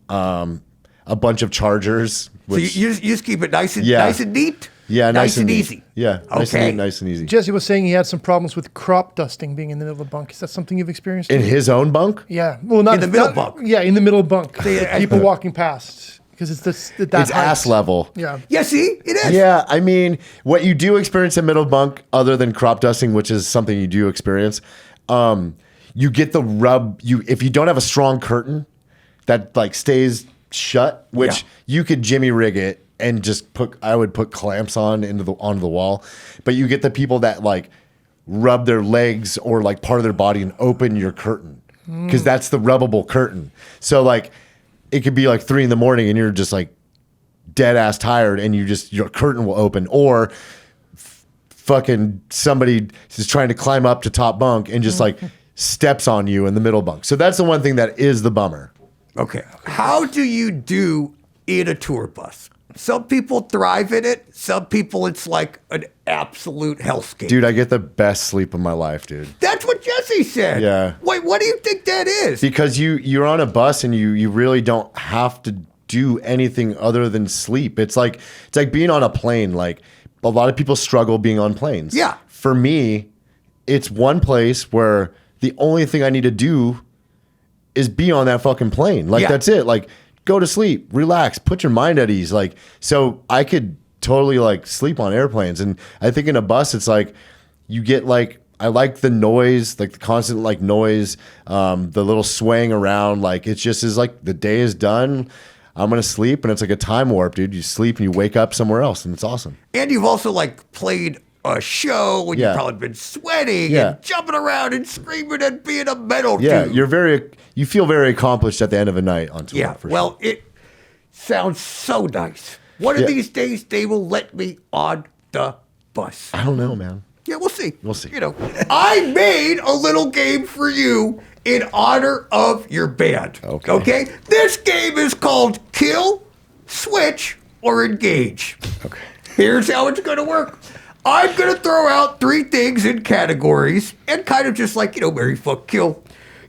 a bunch of chargers. So you just keep it nice and neat. Yeah, nice and neat. easy. Yeah, nice and Okay. neat, nice and easy. Jesse was saying he had some problems with crop dusting being in the middle of the bunk. Is that something you've experienced? In his own bunk? Yeah. Well, not In the middle bunk. Yeah, in the middle bunk. Yeah. People walking past because it's that It's ass height. level. Yeah. Yeah, see, it is. Yeah, I mean, what you do experience in middle bunk, other than crop dusting, which is something you do experience, you get the rub. If you don't have a strong curtain that like stays shut, which you could jimmy rig it and just I would put clamps onto the wall, but you get the people that like rub their legs or like part of their body and open your curtain because that's the rubbable curtain. So like it could be like 3 a.m. and you're just like dead ass tired and your curtain will open, or fucking somebody is trying to climb up to top bunk and just like steps on you in the middle bunk. So that's the one thing that is the bummer. Okay. How do you do in a tour bus? Some people thrive in it. Some people, it's like an absolute hellscape. Dude, I get the best sleep of my life, dude. That's what Jesse said. Yeah. Wait, what do you think that is? Because you're on a bus and you really don't have to do anything other than sleep. It's like being on a plane. Like a lot of people struggle being on planes. Yeah. For me, it's one place where the only thing I need to do is be on that fucking plane. Like that's it. Like go to sleep, relax, put your mind at ease. Like, so I could totally like sleep on airplanes. And I think in a bus, it's like you get like, I like the noise, like the constant like noise, the little swaying around. Like it just is like the day is done. I'm going to sleep, and it's like a time warp, dude. You sleep and you wake up somewhere else, and it's awesome. And you've also like played a show when you've probably been sweating and jumping around and screaming and being a metal dude. You feel very accomplished at the end of a night on tour. Yeah, for well, sure. it sounds so nice. One of these days, they will let me on the bus. I don't know, man. Yeah, we'll see. We'll see. You know, I made a little game for you in honor of your band. Okay? This game is called Kill, Switch, or Engage. Okay. Here's how it's going to work. I'm going to throw out 3 things in categories and kind of just like, marry, fuck, kill.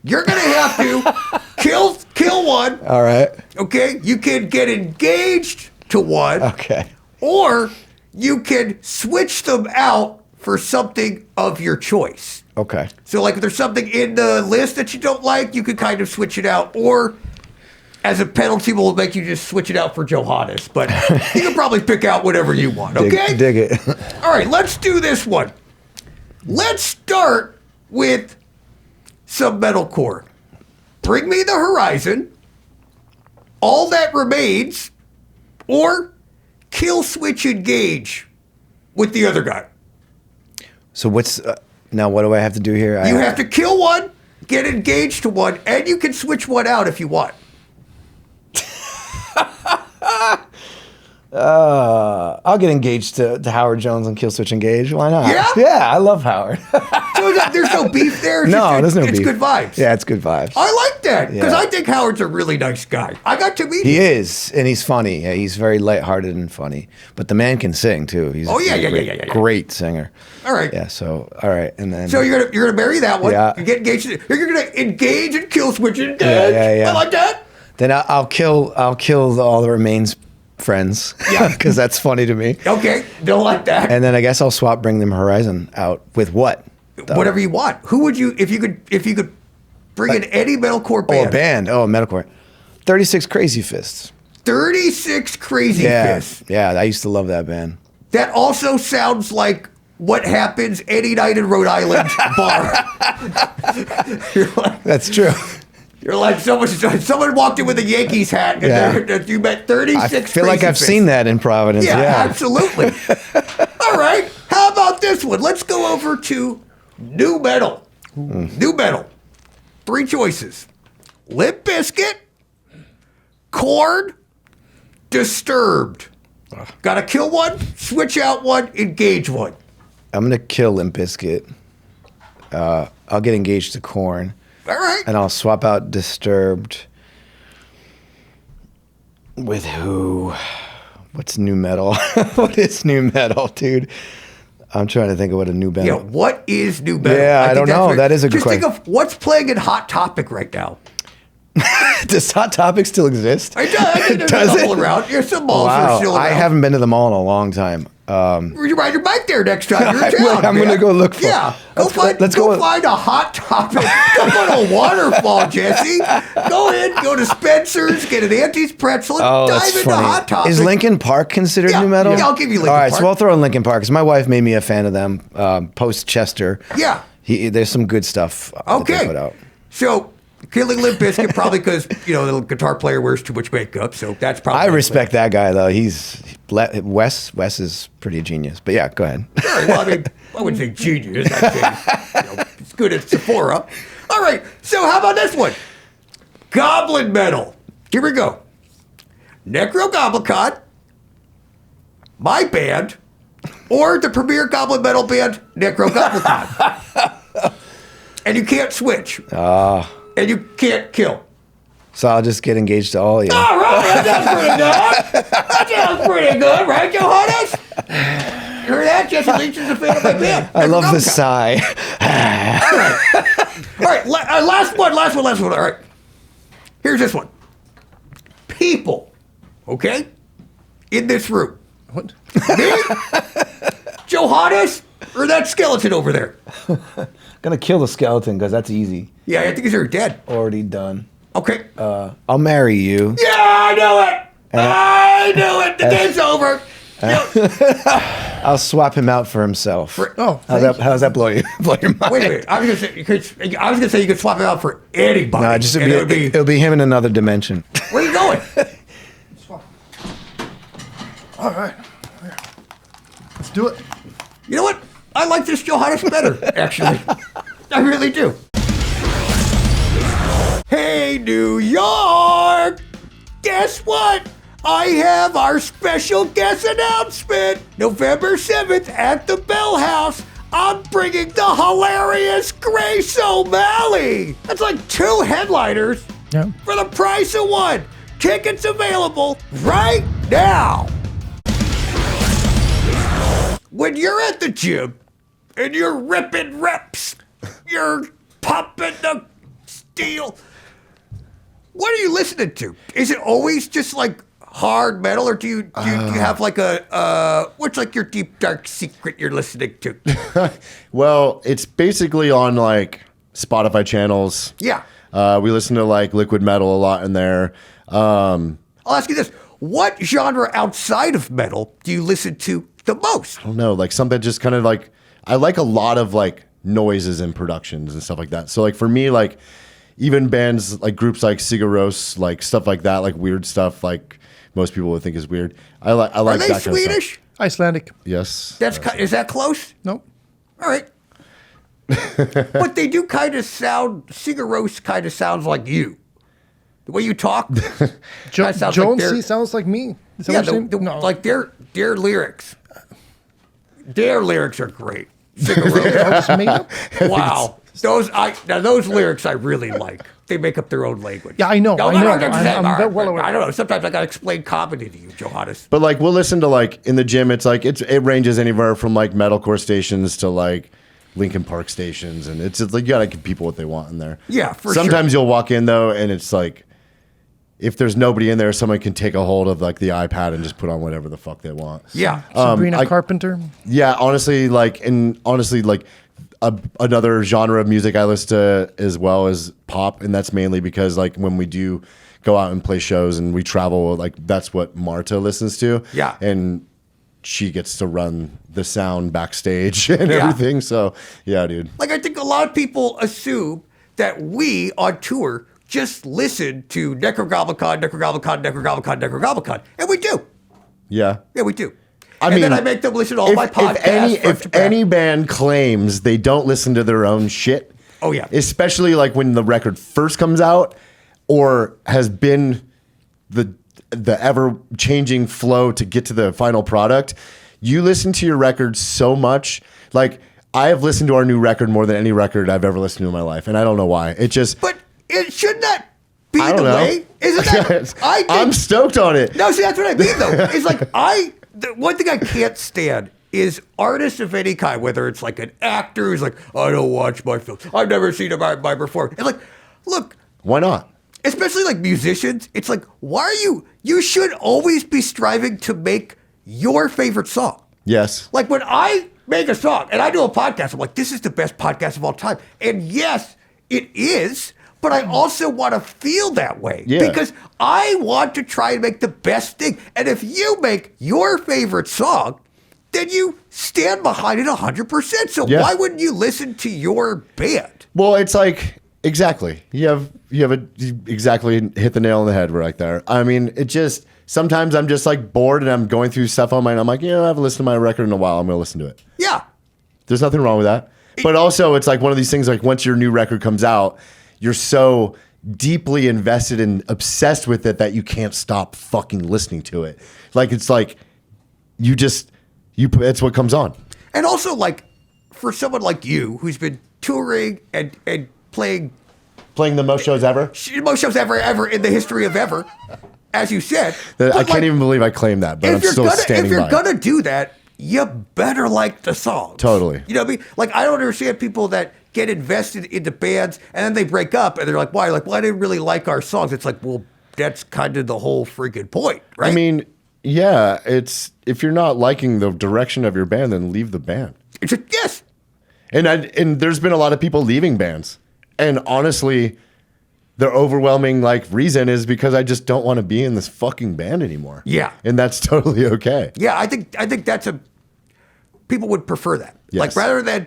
You're going to have to kill one. All right. Okay? You can get engaged to one. Okay. Or you can switch them out for something of your choice. Okay. So like if there's something in the list that you don't like, you can kind of switch it out. Or as a penalty, we'll make you just switch it out for Johannes. But you can probably pick out whatever you want, okay? Dig it. All right, let's do this one. Let's start with some metalcore. Bring Me the Horizon, All That Remains, or Killswitch Engage with the other guy. So what's now? What do I have to do here? You have to kill one, get engaged to one, and you can switch one out if you want. I'll get engaged to Howard Jones on Killswitch Engage. Why not? Yeah? Yeah, I love Howard. So there's no beef there? There's no beef. It's good vibes. Yeah, it's good vibes. I like that because Yeah. I think Howard's a really nice guy. I got to meet He him. is, and he's funny. Yeah, he's very lighthearted and funny. But the man can sing too. He's Yeah. great singer. All right. Yeah. So all right, and then So you're gonna marry that one. Yeah. You get engaged. You're gonna engage in Killswitch Engage. Yeah. I like that. then I'll kill all the remains friends. Yeah. Because that's funny to me. Okay, don't like that. And then I guess I'll swap Bring Them Horizon out with what? though? Whatever you want. Who would you if you could bring in any metalcore band? Oh, a band. Oh, metalcore. 36 Crazy Fists. 36 Crazy Yeah. Fists. Yeah, I used to love that band. That also sounds like what happens any night in Rhode Island bar. That's true. You're like someone walked in with a Yankees hat and Yeah. you met 36 I feel Crazy like I've Fists. seen that in Providence. Yeah, Yeah. absolutely. All right. How about this one? Let's go over to new metal. New metal. 3 choices. Limp Bizkit, Korn, Disturbed. Gotta kill one, switch out one, engage one. I'm going to kill Limp Bizkit. I'll get engaged to Korn. All right. And I'll swap out Disturbed with who? What's new metal? What is new metal, dude? I'm trying to think of what a new metal. Yeah, what is new metal? Yeah, I think don't that's know. right. That is a good Just think question. of what's playing in Hot Topic right now. Does Hot Topic still exist? I think there's Does a couple it? around. There's some malls that are Wow, still around. I haven't been to the mall in a long time. You ride your bike there next time you're in I town. will. I'm man. gonna go look for it. Yeah, Let's go- find a Hot Topic. Don't go to a waterfall, Jesse. Go to Spencer's, get an Auntie's pretzel, and Oh, dive that's into funny. Hot Topic. Is Linkin Park considered Yeah, new metal? yeah, I'll give you Linkin All right, Park. so I'll throw in Linkin Park because my wife made me a fan of them post Chester. Yeah. There's some good stuff that they Okay. put out. So killing Limp Bizkit probably because the guitar player wears too much makeup. So that's probably. I respect that guy though. Wes is pretty genius. But yeah, go ahead. All right, well, I mean, I wouldn't say genius. I'd say it's good at Sephora. All right, so how about this one? Goblin metal. Here we go. Nekrogoblikon, my band, or the premier Goblin metal band, Nekrogoblikon. And you can't switch. And you can't kill. So I'll just get engaged to all of you. All right, that sounds pretty good. That sounds pretty good, right, Johannes? You heard that? Jesse Leach is a fan of my band. I love the Nekrogoblikon. sigh. All right, last one. All right. Here's this one. People, okay, in this room. What? Me, Johannes, or that skeleton over there? Gonna kill the skeleton because that's easy. Yeah, I think they're dead. Already done. Okay. I'll marry you. Yeah, I knew it. I knew it. The game's over. I'll swap him out for himself. Oh, How's that blow your mind? Wait a minute. I was gonna say you could swap it out for anybody. No, And it'll be him in another dimension. Where are you going? All right. Let's do it. You know what? I like this Johannes better, actually. I really do. Hey, New York! Guess what? I have our special guest announcement. November 7th at the Bell House. I'm bringing the hilarious Grace O'Malley. That's like 2 headliners Yeah. for the price of 1. Tickets available right now. When you're at the gym and you're ripping reps, you're pumping the steel, what are you listening to? Is it always just like hard metal, or do you have like what's like your deep dark secret you're listening to? Well, it's basically on like Spotify channels. Yeah. We listen to like liquid metal a lot in there. I'll ask you this. What genre outside of metal do you listen to the most? I don't know, like something just kind of like, I like a lot of like noises and productions and stuff like that. So like for me, like even bands like groups like Sigur Rós, like stuff like that, like weird stuff like most people would think is weird. I like Are they that kind of Swedish? stuff. Icelandic. Yes. Is that close? Nope. All right. But they do kind of sound, Sigur Rós kind of sounds like you. The way you talk. Kinda sounds like Jonesy they're- sounds like me. Is that Yeah, what you're saying? No. like their lyrics. Their lyrics are great. Sing a road. Just made up? Wow. Those lyrics I really like. They make up their own language. Yeah, I know. No, I no, know. no, I'm well aware. I don't know. Sometimes I gotta explain comedy to you, Johannes. But like we'll listen to like in the gym, it's like it ranges anywhere from like metalcore stations to like Linkin Park stations, and it's like you gotta give people what they want in there. Yeah, for Sometimes you'll walk in though, and it's like if there's nobody in there, someone can take a hold of like the iPad and just put on whatever the fuck they want. Yeah. Sabrina Carpenter. Yeah, honestly, like another genre of music I listen to as well as pop, and that's mainly because like when we do go out and play shows and we travel, like that's what Marta listens to. Yeah. And she gets to run the sound backstage and Yeah. everything. So yeah, dude. Like I think a lot of people assume that we on tour just listen to Nekrogoblikon, and we do. Yeah. Yeah, we do. I And mean, then I make them listen to all my podcasts. If any band claims they don't listen to their own shit, Oh, yeah. especially like when the record first comes out or has been the ever changing flow to get to the final product, you listen to your record so much. Like I have listened to our new record more than any record I've ever listened to in my life, and I don't know why. It just But it shouldn't that be I the don't know. way? Isn't that? I'm stoked on it. No, see, that's what I mean, though. It's like the one thing I can't stand is artists of any kind, whether it's like an actor who's like, I don't watch my films. I've never seen my perform. And like, look, Why not? especially like musicians, it's like, why are you should always be striving to make your favorite song. Yes. Like when I make a song and I do a podcast, I'm like, this is the best podcast of all time. And yes, it is, but I also want to feel that way. Yeah. Because I want to try and make the best thing. And if you make your favorite song, then you stand behind it 100%. So Yeah. why wouldn't you listen to your band? Well, it's like exactly. You exactly hit the nail on the head right there. I mean, it just sometimes I'm just like bored and I'm going through stuff on my, and I'm like, I haven't listened to my record in a while. I'm gonna listen to it. Yeah. There's nothing wrong with that. But also, it's like one of these things. Like once your new record comes out, you're so deeply invested and obsessed with it that you can't stop fucking listening to it. Like it's like it's what comes on. And also, like, for someone like you who's been touring and playing Playing the most shows ever. most shows ever in the history of ever, as you said. I can't even believe I claimed that, but I'm still standing If you're by it. gonna do that, you better like the songs. Totally. You know what I mean? Like, I don't understand people that get invested into bands and then they break up and they're like, why? Like, well, I didn't really like our songs. It's like, well, that's kind of the whole freaking point, right? I mean, yeah, it's if you're not liking the direction of your band, then leave the band. it's just, yes. And there's been a lot of people leaving bands, and honestly, their overwhelming like reason is because I just don't want to be in this fucking band anymore. Yeah. and that's totally okay. Yeah, I think that's people would prefer that. Yes. Like rather than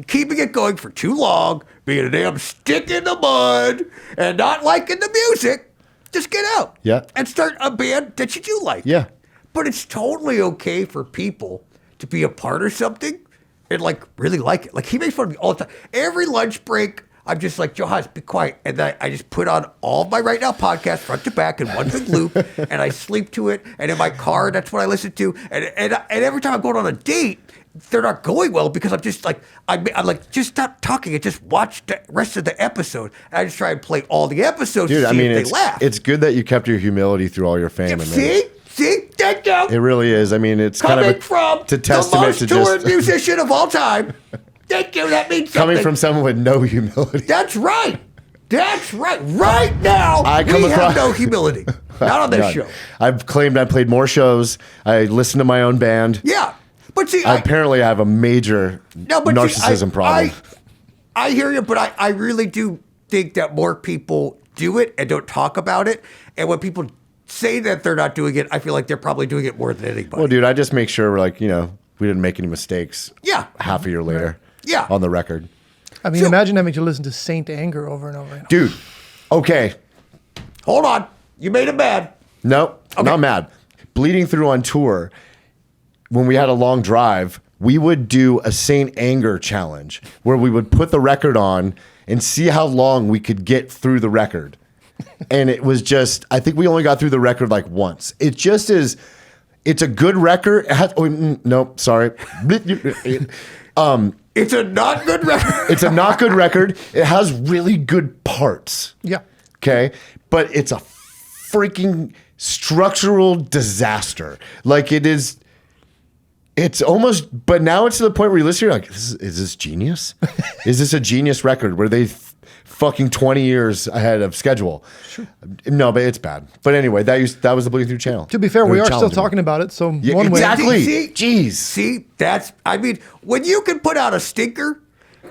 keeping it going for too long, being a damn stick in the mud and not liking the music, just get out. Yeah. And start a band that you do like. Yeah. But it's totally okay for people to be a part of something and like really like it. Like he makes fun of me all the time. Every lunch break, I'm just like, Johannes, be quiet. And then I just put on all of my Right Now podcasts front to back in one big loop and I sleep to it. And in my car, that's what I listen to. And every time I'm going on a date, they're not going well because I'm just like, I'm like, just stop talking and just watch the rest of the episode. And I just try and play all the episodes Dude, to I see mean, if they laugh. it's good that you kept your humility through all your fame. I mean, See, thank you. it really is. I mean, it's Coming kind of from a testament the most to toured just musician of all time. Thank you. That means something. coming from someone with no humility. That's right. That's right. Right now, we have no humility. Not on this None. show. I've claimed I played more shows. I listened to my own band. Yeah. But see, Apparently, I have a major narcissism problem. I hear you, but I really do think that more people do it and don't talk about it. And when people say that they're not doing it, I feel like they're probably doing it more than anybody. Well, dude, I just make sure, like, we didn't make any mistakes. Yeah. Half a year later. Yeah. On the record. I mean, imagine having to listen to Saint Anger over and over. Dude, okay. Hold on. You made it bad. No, I'm not mad. Bleeding Through on tour, when we had a long drive, we would do a Saint Anger challenge where we would put the record on and see how long we could get through the record. And it was just, I think we only got through the record like once. It just is, it's a good record. It has, nope, sorry. It's a not good record. It's a not good record. It has really good parts. Yeah. Okay. But it's a freaking structural disaster. Like it is, it's almost, but now it's to the point where you listen, you're like, is this genius? Is this a genius record? Were they fucking 20 years ahead of schedule? Sure. No, but it's bad. But anyway, that was the Bleeding Through channel. To be fair, we are still challenging. talking about it. So Yeah, one way. exactly. See? Jeez. See, I mean, when you can put out a stinker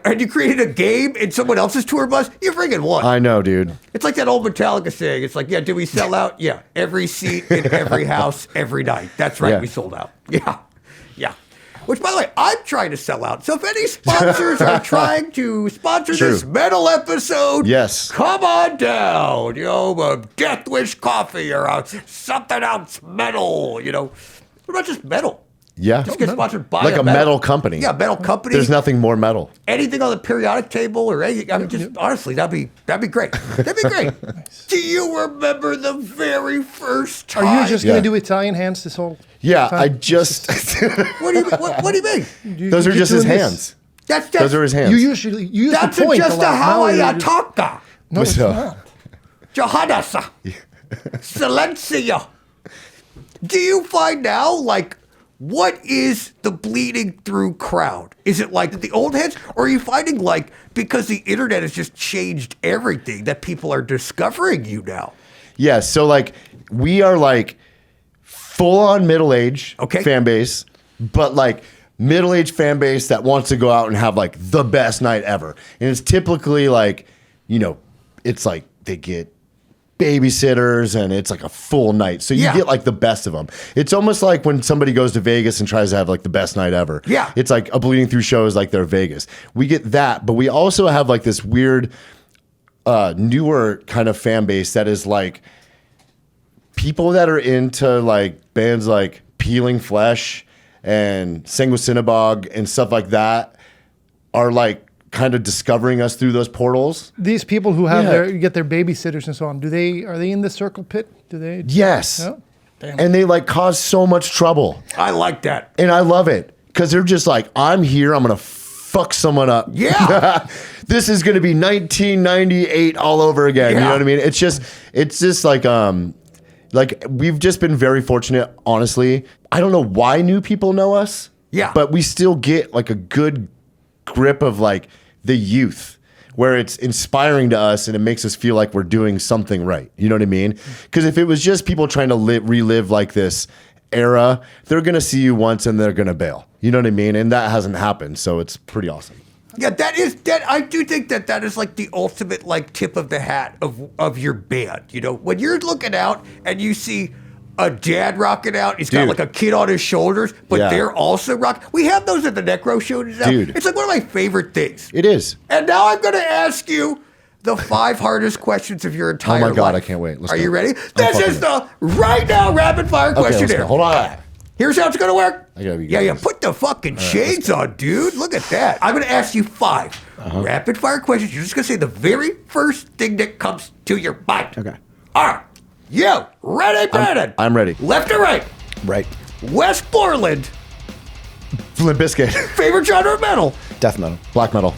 and you created a game in someone else's tour bus, you friggin' won. I know, dude. It's like that old Metallica saying. It's like, yeah, did we sell out? Yeah, every seat in every house, every night. That's right, Yeah. we sold out. Yeah, yeah. Which, by the way, I'm trying to sell out. So if any sponsors are trying to sponsor True. this metal episode, Yes. come on down. You know, a Death Wish coffee or something else metal. You know, what about just metal? Yeah. Just get sponsored by Like a metal company. Yeah, metal company. There's nothing more metal. Anything on the periodic table or anything. I mean, just honestly, that'd be great. That'd be great. Do you remember the very first time? Are you just going Yeah. to do Italian hands this whole Yeah, time? I just. What do you mean? What do you mean? Those are you're just his doing this. hands. That's Those are his hands. You usually you use That's the point just a lot. how Now you're I just- talk. No, it's So- not. Johannes. Silencio. Do you find now, like, what is the Bleeding Through crowd? Is it like the old heads? Or are you finding, like, because the internet has just changed everything, that people are discovering you now? Yeah, so like we are like full on middle age Okay. fan base, but like middle aged fan base that wants to go out and have like the best night ever. And it's typically like, you know, it's like they get babysitters and it's like a full night. So you Yeah. get like the best of them. It's almost like when somebody goes to Vegas and tries to have like the best night ever. Yeah. It's like a Bleeding Through show is like their Vegas. We get that, but we also have like this weird newer kind of fan base that is like people that are into like bands like Peeling Flesh and Sing with Cinnabog and stuff like that are like kind of discovering us through those portals. These people who have Yeah. get their babysitters and so on. Are they in the circle pit? Do they? Yes. No? Damn. And they like cause so much trouble. I like that. And I love it because they're just like, I'm here. I'm going to fuck someone up. Yeah. This is going to be 1998 all over again. You Yeah. know what I mean? It's just like we've just been very fortunate, honestly. I don't know why new people know us. Yeah. But we still get like a good grip of like the youth where it's inspiring to us and it makes us feel like we're doing something right. You know what I mean? Because if it was just people trying to relive like this era, they're going to see you once and they're going to bail. You know what I mean? And that hasn't happened. So it's pretty awesome. Yeah, I do think that is like the ultimate like tip of the hat of your band. You know, when you're looking out and you see a dad rocking out, he's got Dude. like a kid on his shoulders, but Yeah. they're also rocking. We have those at the Necro shows now. Dude. It's like one of my favorite things. It is. And now I'm going to ask you the 5 hardest questions of your entire life. Oh my God, I can't wait. Let's Are go. you ready? I'm This fucking is the right now rapid fire Okay, let's questionnaire. go. Hold on. Here's how it's going to work. I gotta be yeah, good. put the fucking shades on, dude. Look at that. I'm going to ask you 5 rapid fire questions. You're just going to say the very first thing that comes to your mind. Okay. Are you ready, Brandan? I'm ready. Left or right? Right. West Portland. Limp Bizkit. Favorite genre of metal? Death metal. Black metal.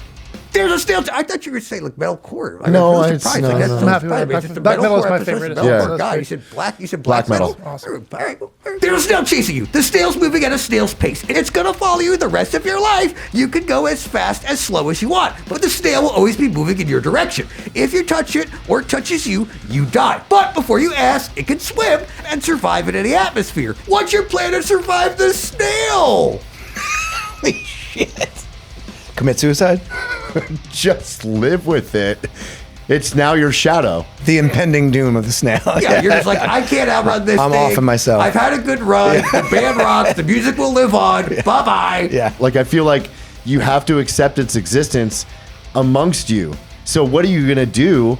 There's a steel. I thought you were going to say like metalcore. I'm No, really it's- surprised. no, Like, that's no. so I'm happy with surprising. that. It's just a Black metal is metalcore my episode. favorite. Metalcore Yeah. guy. That's You great. said black metal. Black metal. Awesome. All right. There's a snail chasing you. The snail's moving at a snail's pace. It's gonna follow you the rest of your life. You can go as fast, as slow as you want, but the snail will always be moving in your direction. If you touch it or it touches you, you die. But before you ask, it can swim and survive in any atmosphere. What's your plan to survive the snail? Holy shit. Commit suicide? Just live with it. It's now your shadow. The impending doom of the snail. Yeah, you're just like, I can't outrun this I'm thing. off of myself. I've had a good run. The band rocks. The music will live on. Bye-bye. Yeah. Like I feel like you have to accept its existence amongst you. So what are you gonna do?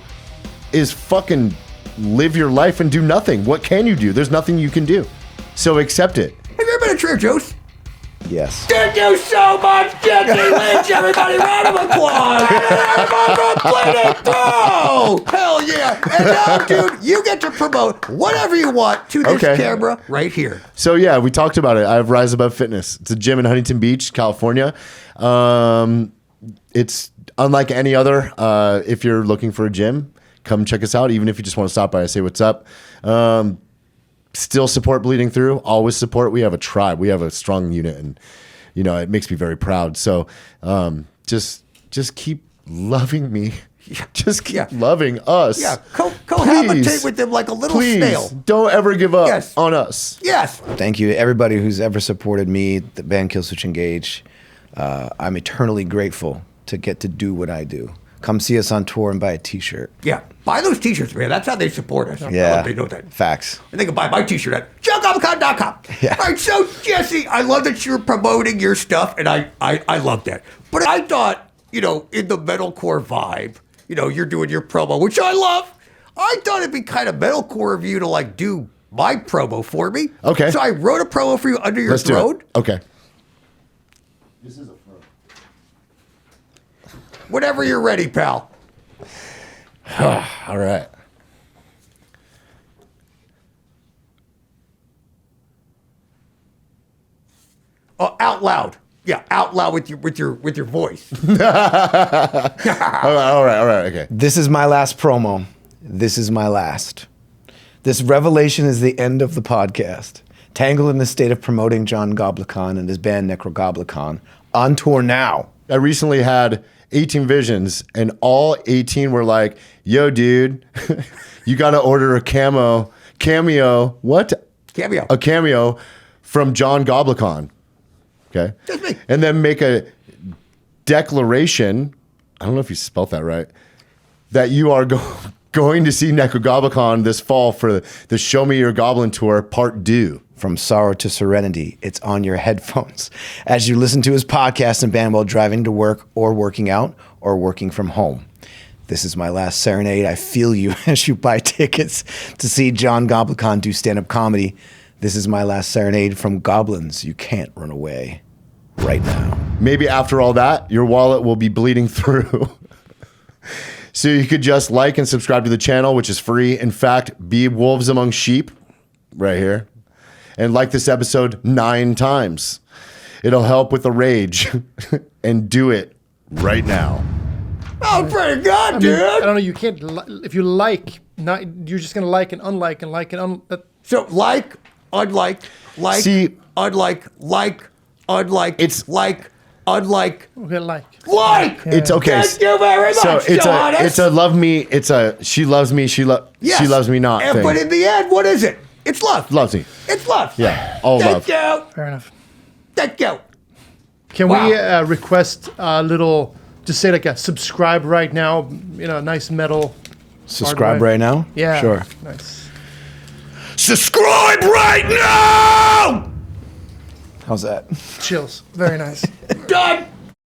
Is fucking live your life and do nothing. What can you do? There's nothing you can do. So accept it. Have you ever been to Trader Joe's? Yes. Thank you so much, Jesse Leach. Everybody, round of applause. Planet Throw. Hell yeah. And now, dude, you get to promote whatever you want to this camera right here. So, yeah, we talked about it. I have Rise Above Fitness. It's a gym in Huntington Beach, California. It's unlike any other. If you're looking for a gym, come check us out. Even if you just want to stop by and say what's up. Still support Bleeding Through. Always support. We have a tribe. We have a strong unit, and it makes me very proud. So just keep loving me. Just keep loving us. Yeah, cohabitate with them like a little snail. Don't ever give up on us. Yes. Thank you to everybody who's ever supported me, the band Killswitch Engage. I'm eternally grateful to get to do what I do. Come see us on tour and buy a T-shirt. Yeah, buy those T-shirts, man. That's how they support us. Yeah, they know that. Facts. And they can buy my T-shirt at JohnGoblikon.com. Yeah. All right, so Jesse, I love that you're promoting your stuff, and I love that. But I thought, in the metalcore vibe, you're doing your promo, which I love. I thought it'd be kind of metalcore of you to do my promo for me. Okay. So I wrote a promo for you under your throne. Okay. This is a Whenever you're ready, pal. All right. Oh, out loud. Yeah, out loud with your voice. All right. Okay. This is my last promo. This is my last. This revelation is the end of the podcast. Tangled in the state of promoting John Goblikon and his band Nekrogoblikon. On tour now. I recently had 18 visions, and all 18 were like, yo, dude, you got to order a cameo. What? Cameo. A cameo from John Goblikon. Okay. That's me. And then make a declaration. I don't know if you spelled that right. That you are going to see Nekrogoblikon this fall for the Show Me Your Goblin tour, part 2. From sorrow to serenity, it's on your headphones as you listen to his podcast and band while driving to work or working out or working from home. This is my last serenade. I feel you as you buy tickets to see John Goblikon do stand-up comedy. This is my last serenade from Goblins. You can't run away right now. Maybe after all that, your wallet will be bleeding through. So you could just like and subscribe to the channel, which is free. In fact, be wolves among sheep right here. And like this episode 9 times. It'll help with the rage. And do it right now. Oh, pretty good, dude. I don't know. You can't. If you like, you're just gonna like and unlike and like and So like, unlike, like, See, unlike, unlike. It's like, unlike, okay, like. It's okay. Thank you very much, So Johannes. it's a love me. It's a she loves me. She loves me not thing. But in the end, what is it? It's love. Loves me. It's love. Yeah, all love. Thank you. Fair enough. Thank you. Can Wow. we request a little? Just say like a subscribe right now. Nice metal. Subscribe way. right now? Yeah. Sure. Nice. Subscribe right now. How's that? Chills. Very nice. Done.